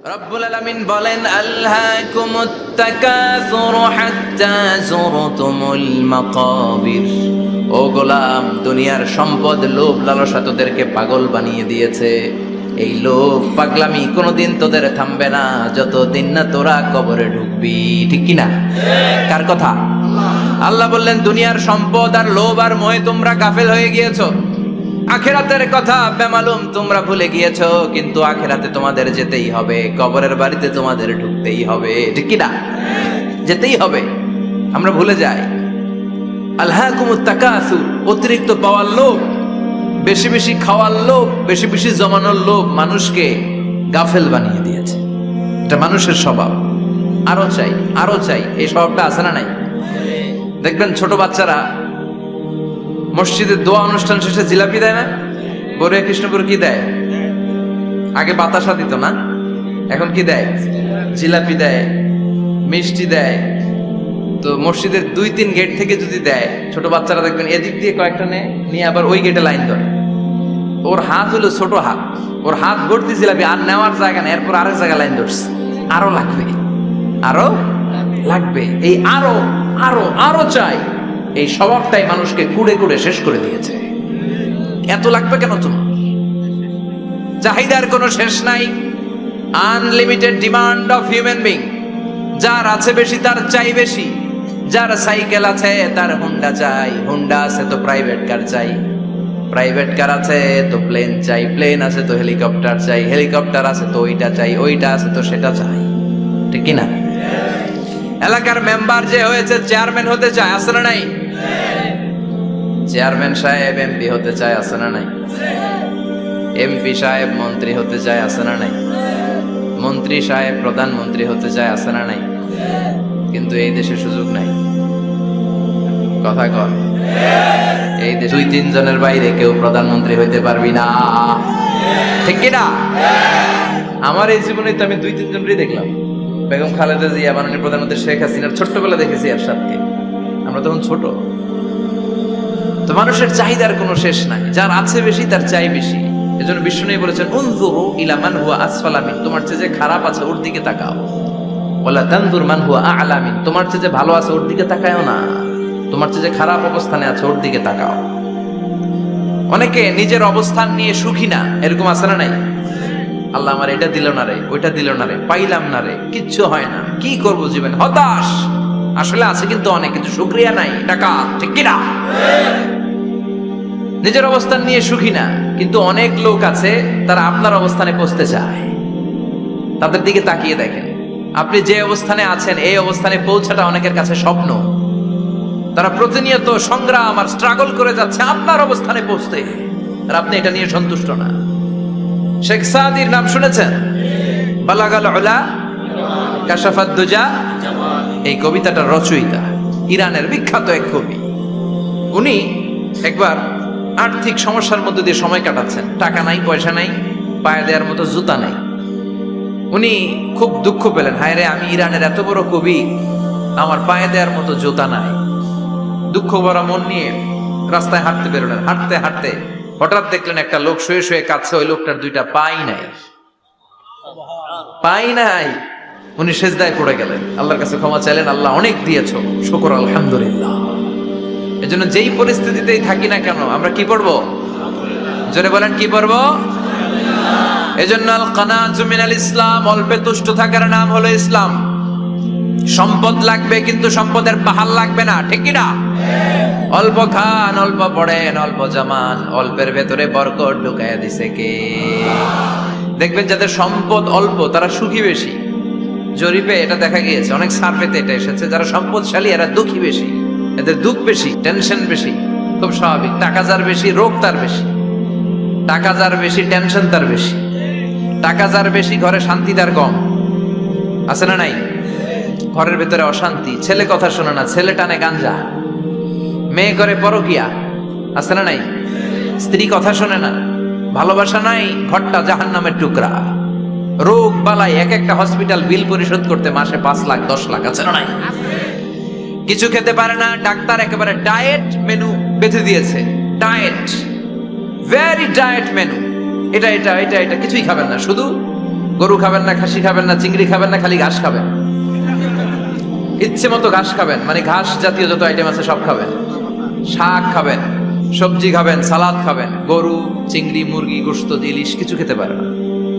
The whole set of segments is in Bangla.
রব্বুল আলামিন বলেন আলহাকুমুত তাকাসুর হাত্তা যুরতুমুল মাকাবির। ও গোলাম, দুনিয়ার সম্পদ, লোভ, লালসা তোদেরকে পাগল বানিয়ে দিয়েছে। এই লোভ পাগলামি কোনোদিন তোদের থামবে না যতদিন না তোরা কবরে ঢুকবি। ঠিক কি না? কার কথা? আল্লাহ বললেন দুনিয়ার সম্পদ আর লোভ আর মোহে তোমরা গাফেল হয়ে গিয়েছো। আখিরাতের কথা বেমালুম তোমরা ভুলে গিয়েছো, কিন্তু আখিরাতে তোমাদের যেতেই হবে, কবরের বাড়িতে তোমাদের ঢুকতেই হবে। ঠিক কি না? যেতেই হবে। আমরা ভুলে যাই। আলহাকুমুত তাকাসুর, অতিরিক্ত পাওয়ার লোভ, বেশি বেশি খাওয়ার লোভ, বেশি বেশি জমানোর লোভ মানুষকে গাফেল বানিয়ে দিয়েছে। এটা মানুষের স্বভাব। আরো চাই, আরো চাই, এই স্বভাবটা আছে না নাই? দেখবেন ছোট বাচ্চারা মসজিদের দোয়া অনুষ্ঠান শেষে জিলাপি দেয় না? বড়িয়া কৃষ্ণপুর কি দেয়? আগে বাতাসা দিত না, এখন কি দেয়? জিলাপি দেয়, মিষ্টি দেয়। তো মসজিদের 2-3 গেট থেকে যদি দেয়, ছোট বাচ্চারা দেখবেন এদিক দিয়ে কয়েকটা নিয়ে আবার ওই গেটে লাইন ধরে। ওর হাত হলো ছোট হাত, ওর হাত ভর্তি জিলাপি, আর নেওয়ার জায়গা নেই, এরপর আরেক জায়গায় লাইন ধরছে। আরো লাগবে, আরো লাগবে, এই আরো আরো আরো চাই। এই স্বভাবটাই মানুষকে কুড়ে কুড়ে শেষ করে দিয়েছে। এত লাগবে কেন তোমার? চাহিদার কোনো শেষ নাই। Unlimited demand of human being. যার আছে বেশি তার চাই বেশি। যার সাইকেল আছে তার হুন্ডা চাই, হুন্ডা আছে তো প্রাইভেট কার চাই, প্রাইভেট কার আছে তো প্লেন চাই, প্লেন আছে তো হেলিকপ্টার চাই, হেলিকপ্টার আছে তো ওইটা চাই, ওইটা আছে তো সেটা চাই। ঠিক কি না? এলাকার মেম্বার যে হয়েছে চেয়ারম্যান হতে চায়, আছে না নাই? চেয়ারম্যান সাহেব এমপি হতে চায়, আছে না নাই? এমপি সাহেব মন্ত্রী হতে চায়, আছে না নাই? মন্ত্রী সাহেব প্রধানমন্ত্রী হতে চায়, আছে না নাই? কিন্তু এই দেশে সুযোগ নাই। কথা কর, এই দেশে 2-3 জনের বাইরে কেউ প্রধানমন্ত্রী হইতে পারবি না। ঠিক কি না? আমার এই জীবনে তো আমি 2-3 জনই দেখলাম। বেগম খালেদা জিয়া, মাননীয় প্রধানমন্ত্রী শেখ হাসিনার ছোট্টবেলা দেখেছি এরশাদকে। আমরা তখন ছোট। তো মানুষের চাহিদার কোনো শেষ নাই। যার আছে বেশি তার চাই বেশি। এজন্য বিষ্ণু বলেছেন উনজুরু ইলা মান হুয়া আসফালা মিন, তোমার চেয়ে যে খারাপ আছে ওর দিকে তাকাও। ওয়ালা তানজুর মান হুয়া আ'লা মিন, তোমার চেয়ে যে ভালো আছে ওর দিকে তাকায়ও না। তোমার চেয়ে যে খারাপ অবস্থানে আছে ওর দিকে তাকাও। অনেকে নিজের অবস্থান নিয়ে সুখী না, এরকম আছে না নাই? আল্লাহ আমার এটা দিল না রে, ওইটা দিল না রে, পাইলাম না রে, কিচ্ছু হয় না, কি করবো জীবনে, হতাশ। আসলে আছে কিন্তু অনেক, কিন্তু শুকরিয়া নাই, টাকা। ঠিক কিনা? নিজের অবস্থান নিয়ে সুখী না, কিন্তু অনেক লোক আছে তারা আপনার অবস্থানে পৌঁছতে চায়। তাদের দিকে তাকিয়ে দেখেন, আপনি যে অবস্থানে আছেন এই অবস্থানে পৌঁছাটা অনেকের কাছে স্বপ্ন। তারা প্রতিনিয়ত সংগ্রাম আর স্ট্রাগল করে যাচ্ছে আপনার অবস্থানে পৌঁছতে, আর আপনি এটা নিয়ে সন্তুষ্ট না। শেখ সাদির নাম শুনেছেন? বালাগাল উলা কাশাফাত দুজা, এই কবিতাটার রচয়িতা ইরানের বিখ্যাত এক কবি। উনি একবার আর্থিক সমস্যার মধ্যে দিয়ে সময় কাটাচ্ছেন। টাকা নাই, পয়সা নাই, পায়ে দেওয়ার মতো জুতা নাই। উনি খুব দুঃখ পেলেন, হায় রে, আমি ইরানের এত বড় কবি, আমার পায়ে দেওয়ার মতো জুতা নাই। দুঃখ ভরা মন নিয়ে রাস্তায় হাঁটতে বেরোলেন। হাঁটতে হাঁটতে হঠাৎ দেখলেন একটা লোক শুয়ে শুয়ে কাঁদছে। ওই লোকটার 2টা পাই নাই, পাই নাই। উনি সেজদায় পড়ে গেলেন, আল্লাহর কাছে ক্ষমা চাইলেন, আল্লাহ অনেক দিয়েছো, শুকর আলহামদুলিল্লাহ। এজন্য যেই পরিস্থিতিতেই থাকি না কেন আমরা কি পড়বো? জোরে বলেন, কি পড়বো? এজন্য আল কানাতু মিনাল ইসলাম, অল্পে তুষ্ট থাকার নাম হলো ইসলাম। সম্পদ লাগবে কিন্তু সম্পদের পাহাড় লাগবে না। ঠিক কি না? অল্প খান, অল্প পড়েন, অল্প জামান, অল্পের ভেতরে বরকত ঢুকাইয়া দিছে কে? দেখবেন যাদের সম্পদ অল্প তারা সুখী বেশি। জরিপে এটা দেখা গিয়েছে, অনেক সার্ভেতে এটা এসেছে, যারা সম্পদশালী এরা দুঃখী বেশি, এদের দুঃখ বেশি, টেনশন বেশি। খুব স্বাভাবিক, টাকা যার বেশি রোগ তার বেশি, টাকা যার বেশি টেনশন তার বেশি, টাকা যার বেশি ঘরে শান্তি তার কম। আছে না নাই? ঘরের ভেতরে অশান্তি, ছেলে কথা শোনে না, ছেলে টানে গাঞ্জা, মেয়ে করে পরকিয়া। আছে না নাই? স্ত্রী কথা শোনে না, ভালোবাসা নাই, ঘরটা জাহান্নামের টুকরা। রোগ বালাই, এক একটা হসপিটাল বিল পরিশোধ করতে মাসে 5 লাখ 10 লাখ। আছে না নাই? কিছু খেতে পারে না, ডাক্তার একেবারে ডায়েট মেনু বেঁধে দিয়েছে। ডায়েট, ভেরি ডায়েট মেনু, এটা এটা এটা এটা কিছুই খাবেন না, শুধু গরু খাবেন না, খাসি খাবেন না, চিংড়ি খাবেন না, খালি ঘাস খাবেন। ইচ্ছে মতো ঘাস খাবেন, মানে ঘাস জাতীয় যত আইটেম আছে সব খাবেন। শাক খাবেন, সবজি খাবেন, সালাদ খাবেন। গরু, চিংড়ি, মুরগি, গোশত, ইলিশ কিছু খেতে পারে না।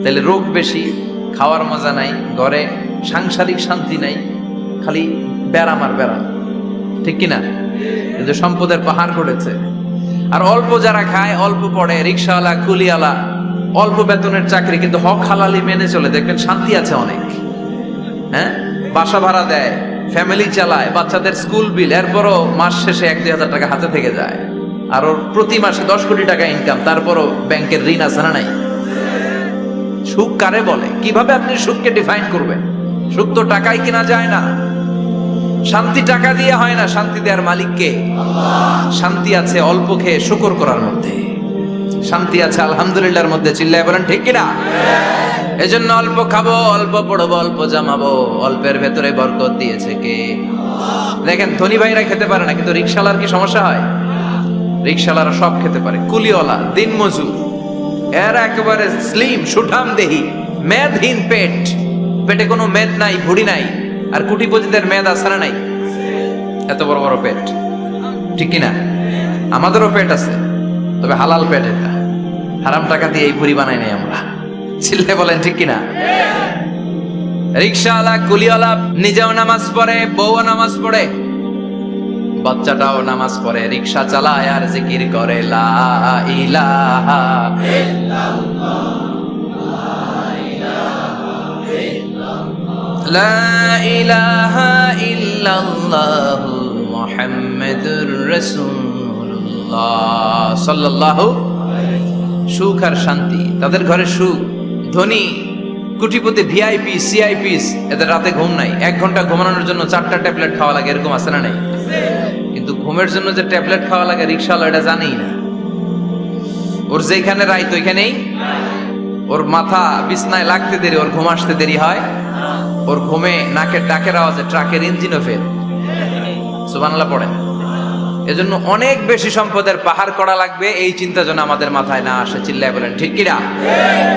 তাহলে রোগ বেশি, খাওয়ার মজা নাই, ঘরে সাংসারিক শান্তি নাই, খালি ব্যারাম আর ব্যারাম, ঠিক কিনা? কিন্তু সম্পদের পাহাড় ঘটেছে। আর অল্প যারা খায়, অল্প পড়ে, রিক্সাওয়ালা, কুলিওয়ালা, অল্প বেতনের চাকরি, কিন্তু হক হালালি মেনে চলে, দেখবেন শান্তি আছে অনেক। হ্যাঁ, বাসা ভাড়া দেয়, ফ্যামিলি চালায়, বাচ্চাদের স্কুল বিল, এরপরও মাস শেষে 1-2 হাজার টাকা হাতে থেকে যায়। আর ওর প্রতি মাসে 10 কোটি টাকা ইনকাম, তারপরও ব্যাংকের ঋণ আছে না নাই? সুখ কারে বলে? কিভাবে আপনি সুখকে ডিফাইন করবেন? সুখ তো টাকায় কিনা যায় না, শান্তি টাকা দিয়ে হয় না, শান্তি দেওয়ার মালিক কে? শান্তি আছে অল্প খেয়ে শুকর করার মধ্যে, শান্তি আছে আলহামদুলিল্লাহর মধ্যে। চিল্লায় বলেন ঠিক কিনা? এজন্য অল্প খাবো, অল্প পড়বো, অল্প জামাবো, অল্পের ভেতরে বরকত দিয়েছে কে? দেখেন, ধনী ভাইরা খেতে পারে না, কিন্তু রিক্সাওয়ালার কি সমস্যা হয়? রিক্সাওয়ালারা সব খেতে পারে। কুলিওয়ালা, দিন মজুর, এরা একেবারে স্লিম, সুঠাম দেহি, মেদহীন পেট, পেটে কোনো মেদ নাই, ভুড়ি নাই। আর কুটিপতিদের মেদ আছে না নাই? এত বড় বড় পেট, ঠিক কিনা? আমাদেরও পেট আছে, তবে হালাল পেট। এটা হারাম টাকা দিয়ে এই ভুড়ি বানাই নাই আমরা। চিল্লে বলেন ঠিক কিনা? রিক্সাওয়ালা, কুলিওয়ালা নিজেও নামাজ পড়ে, বউও নামাজ পড়ে, বাচ্চাটাও নামাজ পড়ে, রিক্সা চালায় আর জিকির করে লা ইলাহা ইল্লাল্লাহ, লা ইলাহা ইল্লাল্লাহ মুহাম্মাদুর রাসূলুল্লাহ সাল্লাল্লাহু। সুখ আর শান্তি, তাদের ঘরে সুখ। ধনী, কোটিপতি, ভিআইপি, সিআইপিস, এদের রাতে ঘুম নাই। 1 ঘন্টা ঘুমানোর জন্য 4টা ট্যাবলেট খাওয়া লাগে, এরকম আছে না নাই? কিন্তু ঘুমের জন্য যে ট্যাবলেট খাওয়া লাগে, রিক্সাওয়ালা এটা জানেই না। ওর যেখানে রাইত ওইখানেই, ওর মাথা বিছনায় লাগতে দেরি, ওর ঘুম আসতে দেরি হয়। ওর ঘুমে নাকের ডাকের আওয়াজে ট্রাকের ইঞ্জিনও ফেল। সুবহানাল্লাহ পড়েন। এজন্য অনেক বেশি সম্পদের পাহাড় করা লাগবে, এই চিন্তা যেন আমাদের মাথায় না আসে। চিল্লায় বলেন ঠিক কিনা?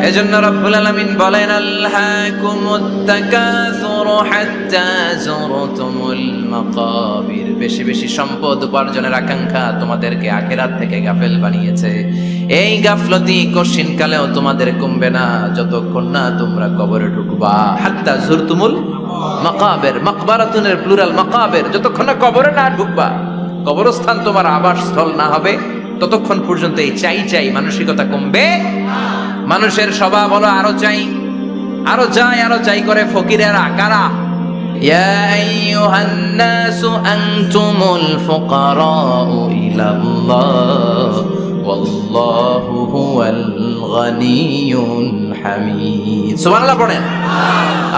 এজন্য রব্বুল আলামিন বলেন আল্লাকুমুত তাকাসুরু হাত্তা যুরতুমুল মাকাবির। বেশি বেশি সম্পদ উপার্জনের আকাঙ্ক্ষা তোমাদেরকে আখিরাত থেকে গাফেল বানিয়েছে। এই গাফলতি কঠিন কালেও তোমাদের কমবে না যতক্ষণ না তোমরা কবরে ঢুকবা। হাত্তা যুরতুমুল মাকাবির, মাকবারাতুনের প্লুরাল মাকাবির, যতক্ষণ না কবরে না ঢুকবা, কবরস্থান তোমার আবাসস্থল না হবে, ততক্ষণ পর্যন্ত এই চাই চাই মানসিকতা কমবে। মানুষের স্বভাব হলো আরো চাই, আরো চাই, আরো চাই করে ফকিরেরা। কারা? ইয়া আইয়ুহান নাসু আনতুমুল ফুকারাউ ইলাল্লাহ ওয়াল্লাহু হুয়াল গানিয়ুল হামিদ। সুবহানাল্লাহ পড়েন।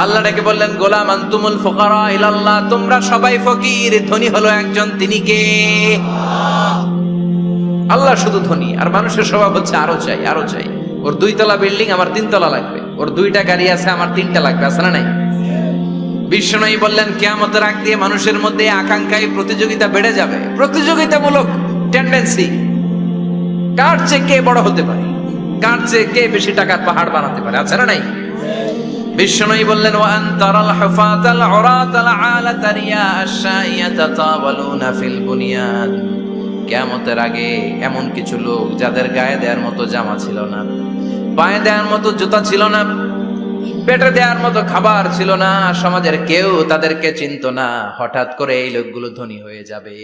আল্লাহ ডেকে বললেন, গোলাম আনতুমুল ফুকারা ইলাল্লাহ, তোমরা সবাই ফকির, ধনী হলো একজন, তিনি কে? আল্লাহ শুধু ধনী। আর মানুষের স্বভাব হচ্ছে আরো চাই, আরো চাই। ওর 2 তলা বিল্ডিং, আমার 3 তলা লাগবে। ওর 2টা গাড়ি আছে, আমার 3টা লাগবে। আছে না নাই? বিশ্বনবী বললেন, কিয়ামতের আগ দিয়ে মানুষের মধ্যে আকাঙ্ক্ষায় প্রতিযোগিতা বেড়ে যাবে, প্রতিযোগিতামূলক টেন্ডেন্সি। কার চেয়ে কে বড় হতে পারে, কার চেয়ে কে বেশি টাকার পাহাড় বানাতে পারে। আছে না নাই? বিশ্বনবী বললেন, ওয়া আনতারাল হুফাতাল উরাতাল আলাতা রিয়া আশ-শাইয়াতা তাওয়ালুনা ফিল বুনিয়ান। কিয়ামতের আগে এমন কিছু লোক যাদের গায়ে দেওয়ার মতো জামা ছিল না, পায়ে দেওয়ার মতো জুতা ছিল না, পেটে দেওয়ার মতো খাবার ছিল না, সমাজের কেউ তাদেরকে চিনতো না। হঠাৎ করে এই লোকগুলো ধনী হয়ে যাবে।